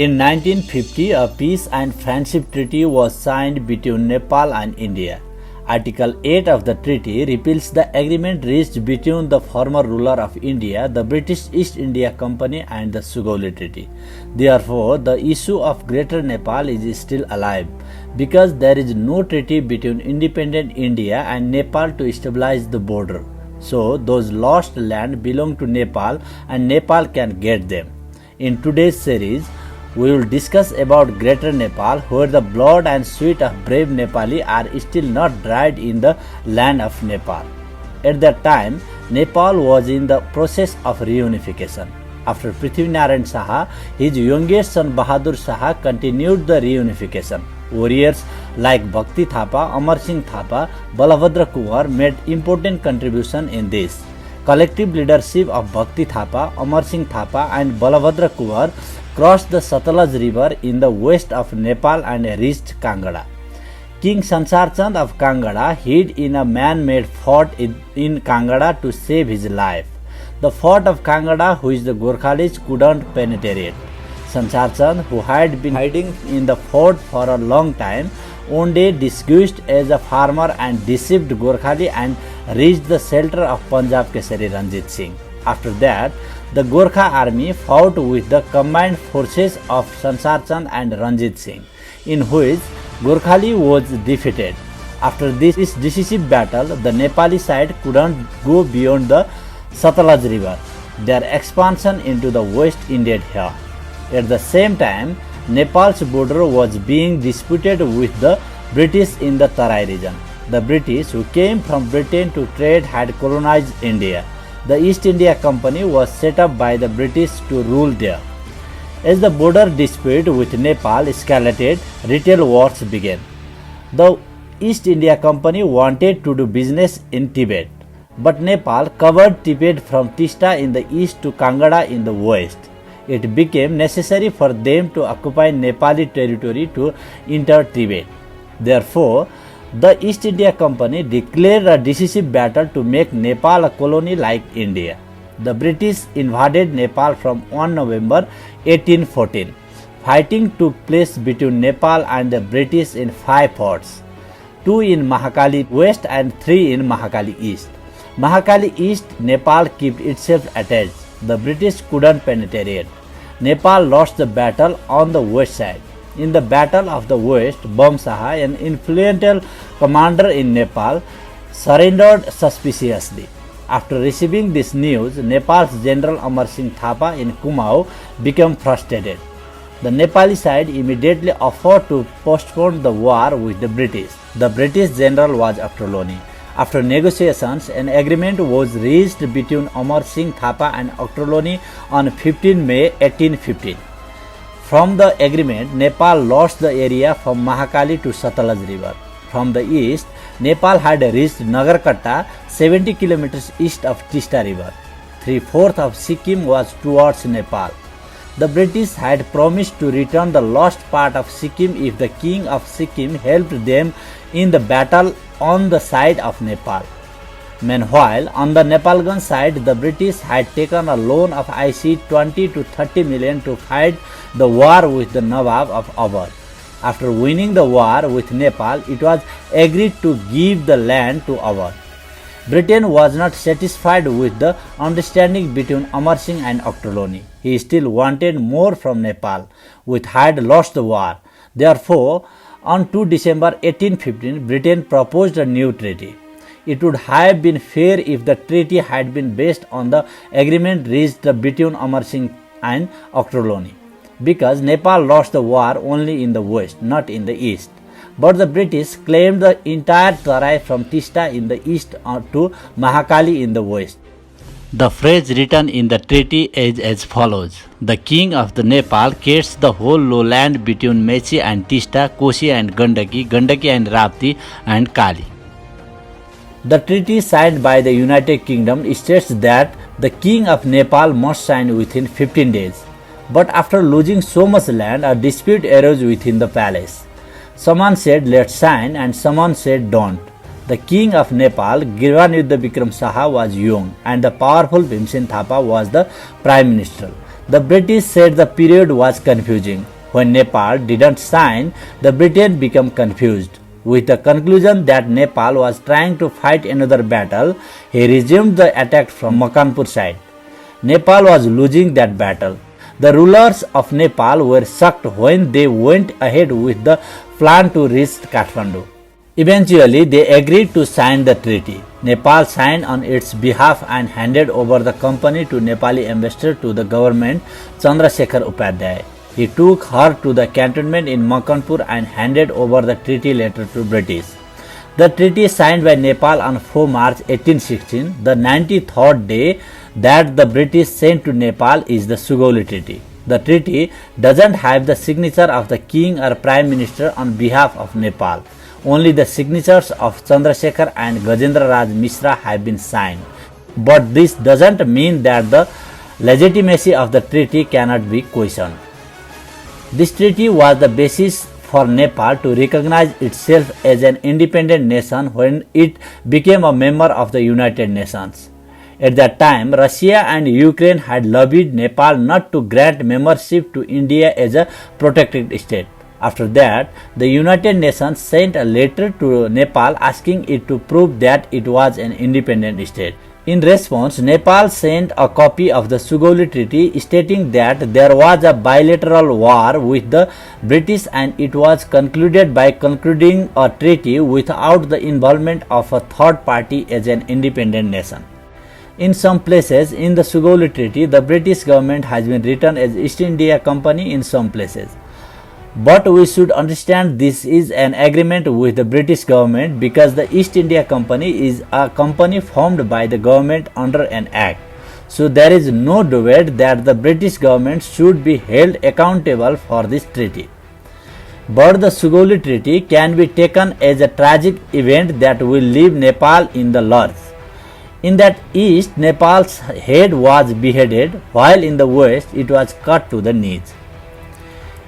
In 1950, a peace and friendship treaty was signed between Nepal and India. Article 8 of the treaty repeals the agreement reached between the former ruler of India, the British East India Company, and the Sugauli Treaty. Therefore, the issue of Greater Nepal is still alive because there is no treaty between independent India and Nepal to stabilize the border. So, those lost land belong to Nepal and Nepal can get them. In today's series, we will discuss about Greater Nepal, where the blood and sweat of brave Nepali are still not dried in the land of Nepal. At that time, Nepal was in the process of reunification. After Prithvinarayan Saha, his youngest son Bahadur Saha continued the reunification. Warriors like Bhakti Thapa, Amar Singh Thapa, Balabhadra Kunwar made important contribution in this. Collective leadership of Bhakti Thapa, Amar Singh Thapa and Balabhadra Kunwar crossed the Satluj river in the west of Nepal and reached Kangada. King Sansar Chand of Kangada hid in a man-made fort in Kangada to save his life. The fort of Kangada, which the Gorkhalis couldn't penetrate. Sansar Chand, who had been hiding in the fort for a long time, one day disguised as a farmer and deceived Gorkhali and reached the shelter of Punjab Kesari Ranjit Singh. After that, the Gorkha army fought with the combined forces of Sansar Chand and Ranjit Singh, in which Gorkhali was defeated. After this decisive battle, the Nepali side couldn't go beyond the Satluj river. Their expansion into the west ended here. At the same time, Nepal's border was being disputed with the British in the Tarai region. The British, who came from Britain to trade, had colonized India. The East India Company was set up by the British to rule there. As the border dispute with Nepal escalated, retail wars began. The East India Company wanted to do business in Tibet, but Nepal covered Tibet from Tista in the east to Kangada in the west. It became necessary for them to occupy Nepali territory to enter Tibet. Therefore, the East India Company declared a decisive battle to make Nepal a colony like India. The British invaded Nepal from 1 November 1814. Fighting took place between Nepal and the British in 5 forts, 2 in Mahakali West and 3 in Mahakali East. Mahakali East, Nepal kept itself attached. The British couldn't penetrate. Nepal lost the battle on the west side. In the Battle of the West, Bam Saha, an influential commander in Nepal, surrendered suspiciously. After receiving this news, Nepal's General Amar Singh Thapa in Kumaon became frustrated. The Nepali side immediately offered to postpone the war with the British. The British general was Ochterlony. After negotiations, an agreement was reached between Amar Singh Thapa and Ochterlony on 15 May 1815. From the agreement, Nepal lost the area from Mahakali to Satluj river. From the east, Nepal had reached Nagarkatta, 70 kilometers east of Tista river. 3/4 of Sikkim was towards Nepal. The British had promised to return the lost part of Sikkim if the king of Sikkim helped them in the battle on the side of Nepal. Meanwhile, on the Nepalgan side, the British had taken a loan of IC 20 to 30 million to fight the war with the Nawab of Awadh. After winning the war with Nepal, it was agreed to give the land to Awadh. Britain was not satisfied with the understanding between Amar Singh and Ochterlony. He still wanted more from Nepal, which had lost the war. Therefore, on 2 December 1815, Britain proposed a new treaty. It would have been fair if the treaty had been based on the agreement reached between Amar Singh and Ochterlony, because Nepal lost the war only in the west, not in the east. But the British claimed the entire Tarai from Tista in the east to Mahakali in the west. The phrase written in the treaty is as follows: The king of the Nepal gets the whole lowland between Mechi and Tista, Kosi and Gandaki, Gandaki and Rapti and Kali. The treaty signed by the United Kingdom states that the king of Nepal must sign within 15 days. But after losing so much land, a dispute arose within the palace. Someone said let's sign and someone said don't. The king of Nepal, Girvanuddha Vikram Saha, was young and the powerful Bhimsen Thapa was the prime minister. The British said the period was confusing. When Nepal didn't sign, the Britain became confused. With the conclusion that Nepal was trying to fight another battle, he resumed the attack from Makanpur side. Nepal was losing that battle. The rulers of Nepal were shocked when they went ahead with the plan to reach Kathmandu. Eventually, they agreed to sign the treaty. Nepal signed on its behalf and handed over the company to Nepali ambassador to the government, Chandrasekhar Upadhyay. He took her to the cantonment in Makanpur and handed over the treaty letter to British. The treaty signed by Nepal on 4 March 1816, the 93rd day that the British sent to Nepal, is the Sugauli Treaty. The treaty doesn't have the signature of the king or prime minister on behalf of Nepal. Only the signatures of Chandrasekhar and Gajendra Raj Mishra have been signed. But this doesn't mean that the legitimacy of the treaty cannot be questioned. This treaty was the basis for Nepal to recognize itself as an independent nation when it became a member of the United Nations. At that time, Russia and Ukraine had lobbied Nepal not to grant membership to India as a protected state. After that, the United Nations sent a letter to Nepal asking it to prove that it was an independent state. In response, Nepal sent a copy of the Sugauli Treaty stating that there was a bilateral war with the British and it was concluded by concluding a treaty without the involvement of a third party as an independent nation. In some places in the Sugauli Treaty, the British government has been written as East India Company in some places. But we should understand this is an agreement with the British government because the East India Company is a company formed by the government under an act. So there is no debate that the British government should be held accountable for this treaty. But the Sugauli Treaty can be taken as a tragic event that will leave Nepal in the lurch. In that east, Nepal's head was beheaded, while in the west it was cut to the knees.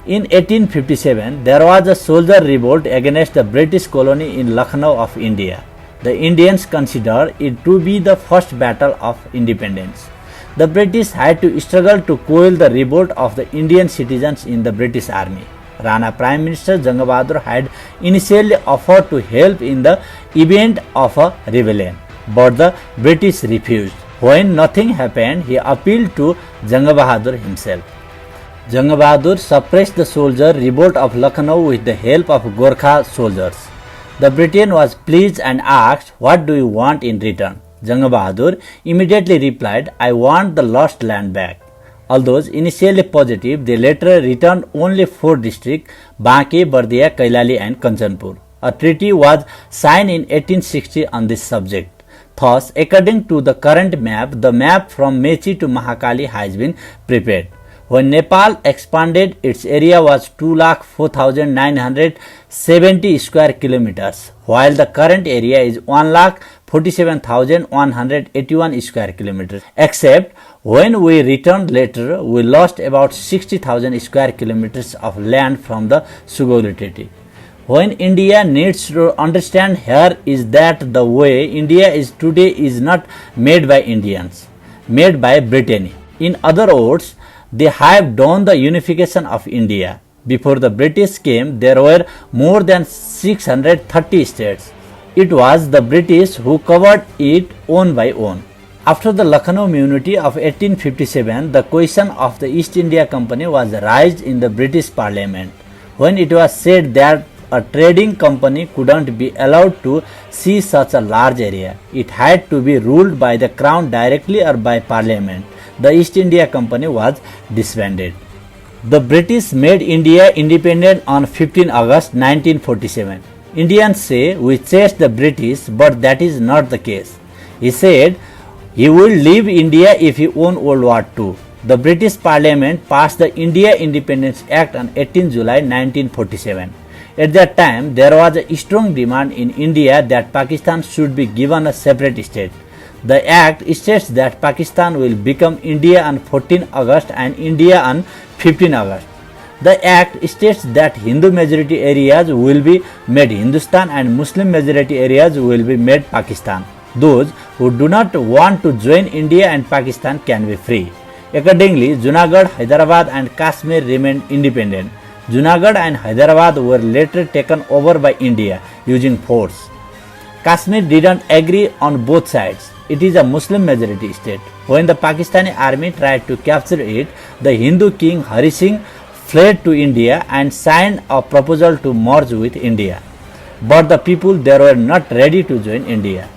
In 1857, there was a soldier revolt against the British colony in Lucknow of India. The Indians considered it to be the first battle of independence. The British had to struggle to quell the revolt of the Indian citizens in the British army. Rana Prime Minister Janga Bahadur had initially offered to help in the event of a rebellion, but the British refused. When nothing happened, he appealed to Janga Bahadur himself. Janga Bahadur suppressed the soldier revolt of Lucknow with the help of Gorkha soldiers. The Briton was pleased and asked, "What do you want in return?" Janga Bahadur immediately replied, "I want the lost land back." Although initially positive, they later returned only 4 districts: Banke, Bardia, Kailali and Kanchanpur. A treaty was signed in 1860 on this subject. Thus, according to the current map, the map from Mechi to Mahakali has been prepared. When Nepal expanded, its area was 2,04,970 square kilometers, while the current area is 1,47,181 square kilometers. Except when we returned later, we lost about 60,000 square kilometers of land from the Sugauli Treaty. When India needs to understand here is that the way India is today is not made by Indians, made by Britain. In other words, they have done the unification of India. Before the British came, there were more than 630 states. It was the British who covered it one by one. After the Lucknow Mutiny of 1857, the question of the East India Company was raised in the British Parliament, when it was said that a trading company couldn't be allowed to see such a large area. It had to be ruled by the Crown directly or by Parliament. The East India Company was disbanded. The British made India independent on 15 August 1947. Indians say we chased the British, but that is not the case. He said he would leave India if he won World War II. The British Parliament passed the India Independence Act on 18 July 1947. At that time, there was a strong demand in India that Pakistan should be given a separate state. The act states that Pakistan will become India on 14 August and India on 15 August. The act states that Hindu majority areas will be made Hindustan and Muslim majority areas will be made Pakistan. Those who do not want to join India and Pakistan can be free. Accordingly, Junagadh, Hyderabad and Kashmir remained independent. Junagadh and Hyderabad were later taken over by India using force. Kashmir didn't agree on both sides. It is a Muslim majority state. When the Pakistani army tried to capture it, the Hindu king Hari Singh fled to India and signed a proposal to merge with India. But the people there were not ready to join India.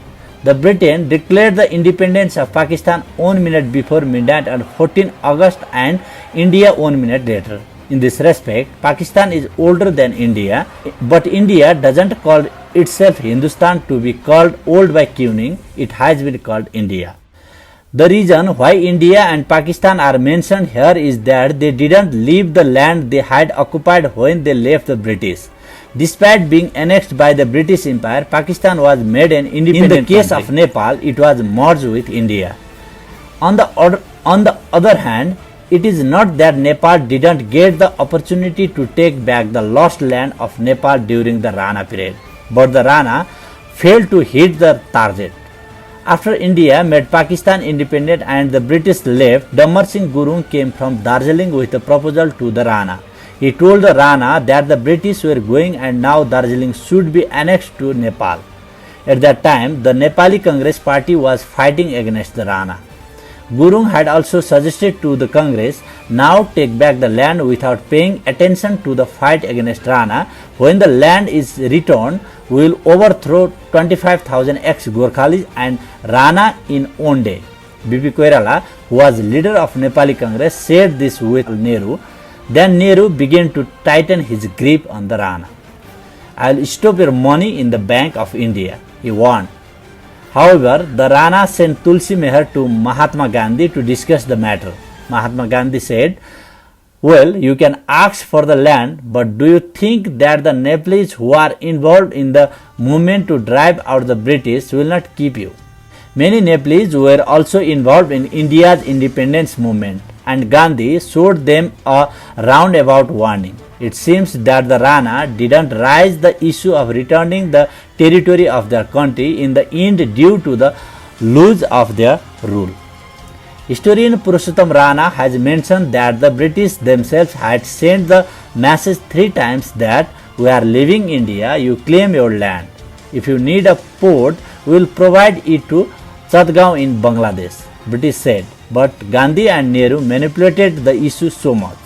The Britain declared the independence of Pakistan 1 minute before midnight on 14 August and India 1 minute later. In this respect, Pakistan is older than India, but India doesn't call itself Hindustan to be called old by Kuning. It has been called India. The reason why India and Pakistan are mentioned here is that they didn't leave the land they had occupied when they left the British. Despite being annexed by the British Empire, Pakistan was made an independent. In the case of Nepal, it was merged with India. On the other hand, it is not that Nepal didn't get the opportunity to take back the lost land of Nepal during the Rana period, but the Rana failed to hit the target. After India made Pakistan independent and the British left, Dammar Singh Gurung came from Darjeeling with a proposal to the Rana. He told the Rana that the British were going and now Darjeeling should be annexed to Nepal. At that time, the Nepali Congress party was fighting against the Rana. Gurung had also suggested to the Congress now take back the land without paying attention to the fight against Rana. When the land is returned, we will overthrow 25,000 ex-Gorkhalis and Rana in one day. B.P. Koirala, who was leader of Nepali Congress, said this with Nehru. Then Nehru began to tighten his grip on the Rana. I will stop your money in the Bank of India, he warned. However, the Rana sent Tulsi Mehar to Mahatma Gandhi to discuss the matter. Mahatma Gandhi said, "Well, you can ask for the land, but do you think that the Nepalese who are involved in the movement to drive out the British will not keep you?" Many Nepalese were also involved in India's independence movement, and Gandhi showed them a roundabout warning. It seems that the Rana didn't raise the issue of returning the territory of their country in the end due to the loss of their rule. Historian Purushottam Rana has mentioned that the British themselves had sent the message 3 times that we are leaving India, you claim your land. If you need a port, we will provide it to Chatgaon in Bangladesh, British said. But Gandhi and Nehru manipulated the issue so much.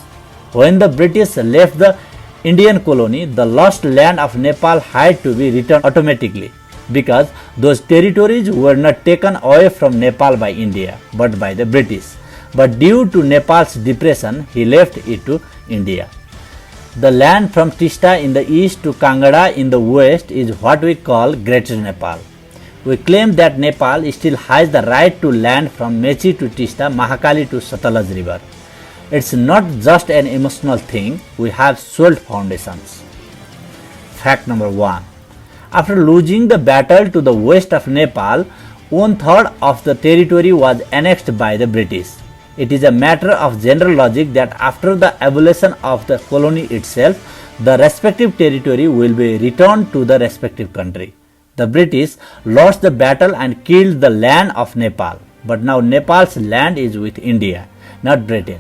When the British left the Indian colony, the lost land of Nepal had to be returned automatically because those territories were not taken away from Nepal by India but by the British. But due to Nepal's depression, he left it to India. The land from Tista in the east to Kangada in the west is what we call Greater Nepal. We claim that Nepal still has the right to land from Mechi to Tista, Mahakali to Satluj river. It's not just an emotional thing, we have solid foundations. Fact number 1. After losing the battle to the west of Nepal, 1/3 of the territory was annexed by the British. It is a matter of general logic that after the abolition of the colony itself, the respective territory will be returned to the respective country. The British lost the battle and killed the land of Nepal, but now Nepal's land is with India, not Britain.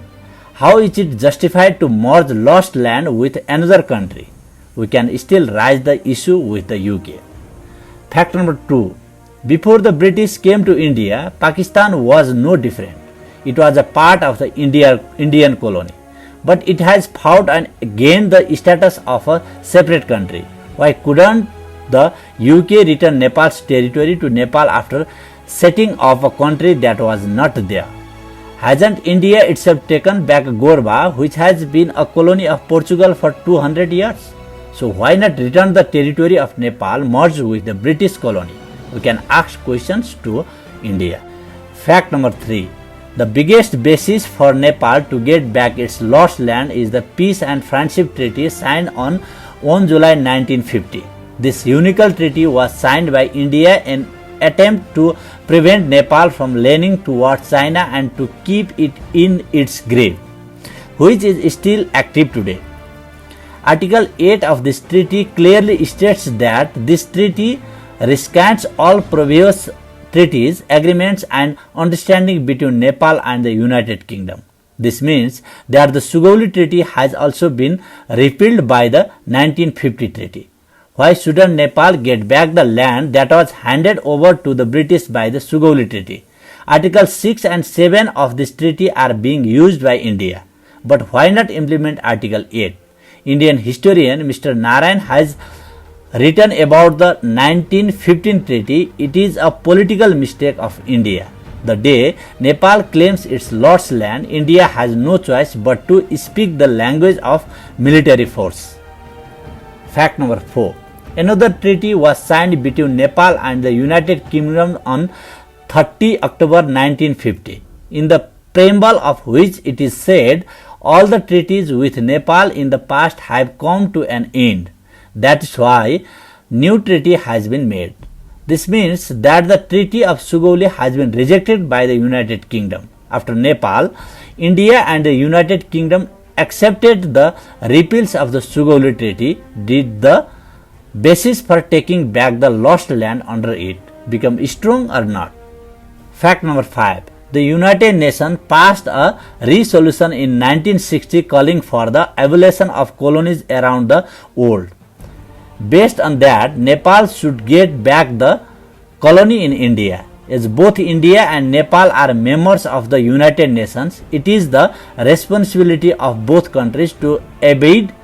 How is it justified to merge lost land with another country? We can still raise the issue with the UK. Fact number 2. Before the British came to India, Pakistan was no different. It was a part of the Indian colony, but it has fought and gained the status of a separate country. Why couldn't the UK return Nepal's territory to Nepal after setting up a country that was not there? Hasn't India itself taken back Gorba, which has been a colony of Portugal for 200 years? So why not return the territory of Nepal merged with the British colony? We can ask questions to India. Fact number 3. The biggest basis for Nepal to get back its lost land is the Peace and Friendship Treaty signed on 1 July 1950. This unique treaty was signed by India in attempt to prevent Nepal from leaning towards China and to keep it in its grip, which is still active today. Article 8 of this treaty clearly states that this treaty rescinds all previous treaties, agreements and understanding between Nepal and the United Kingdom. This means that the Sugauli Treaty has also been repealed by the 1950 treaty. Why shouldn't Nepal get back the land that was handed over to the British by the Sugauli Treaty? Articles 6 and 7 of this treaty are being used by India. But why not implement Article 8? Indian historian Mr. Narayan has written about the 1915 treaty. It is a political mistake of India. The day Nepal claims its lost land, India has no choice but to speak the language of military force. Fact number 4. Another treaty was signed between Nepal and the United Kingdom on 30 October 1950, in the preamble of which it is said, all the treaties with Nepal in the past have come to an end. That is why new treaty has been made. This means that the Treaty of Sugauli has been rejected by the United Kingdom. After Nepal, India and the United Kingdom accepted the repeals of the Sugauli Treaty. Did the basis for taking back the lost land under it become strong or not? Fact number 5. The United Nations passed a resolution in 1960 calling for the abolition of colonies around the world. Based on that, Nepal should get back the colony in India. As both India and Nepal are members of the United Nations, it is the responsibility of both countries to abide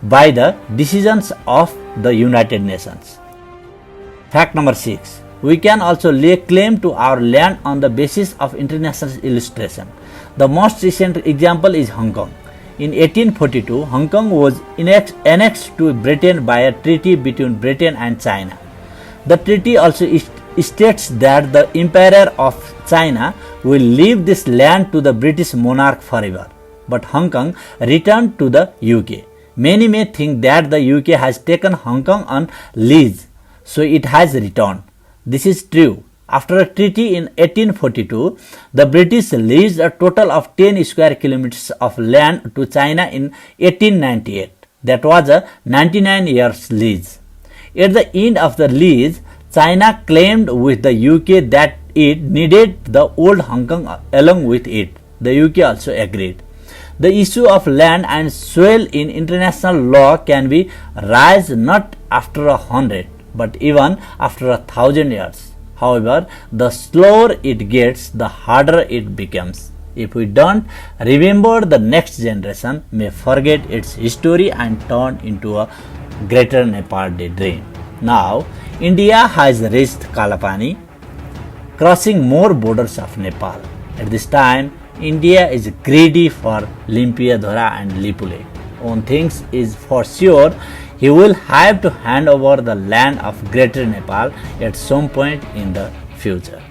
by the decisions of the United Nations. Fact number 6. We can also lay claim to our land on the basis of international illustration. The most recent example is Hong Kong. In 1842, Hong Kong was annexed to Britain by a treaty between Britain and China. The treaty also states that the Emperor of China will leave this land to the British monarch forever. But Hong Kong returned to the UK. Many may think that the UK has taken Hong Kong on lease, so it has returned. This is true. After a treaty in 1842, the British leased a total of 10 square kilometers of land to China in 1898. That was a 99 years lease. At the end of the lease, China claimed with the UK that it needed the old Hong Kong along with it. The UK also agreed. The issue of land and soil in international law can be raised not after 100, but even after 1,000 years. However, the slower it gets, the harder it becomes. If we don't remember, the next generation may forget its history and turn into a greater Nepal daydream. Now, India has reached Kalapani, crossing more borders of Nepal. At this time, India is greedy for Limpiadhora and Lipule. One thing is for sure, he will have to hand over the land of Greater Nepal at some point in the future.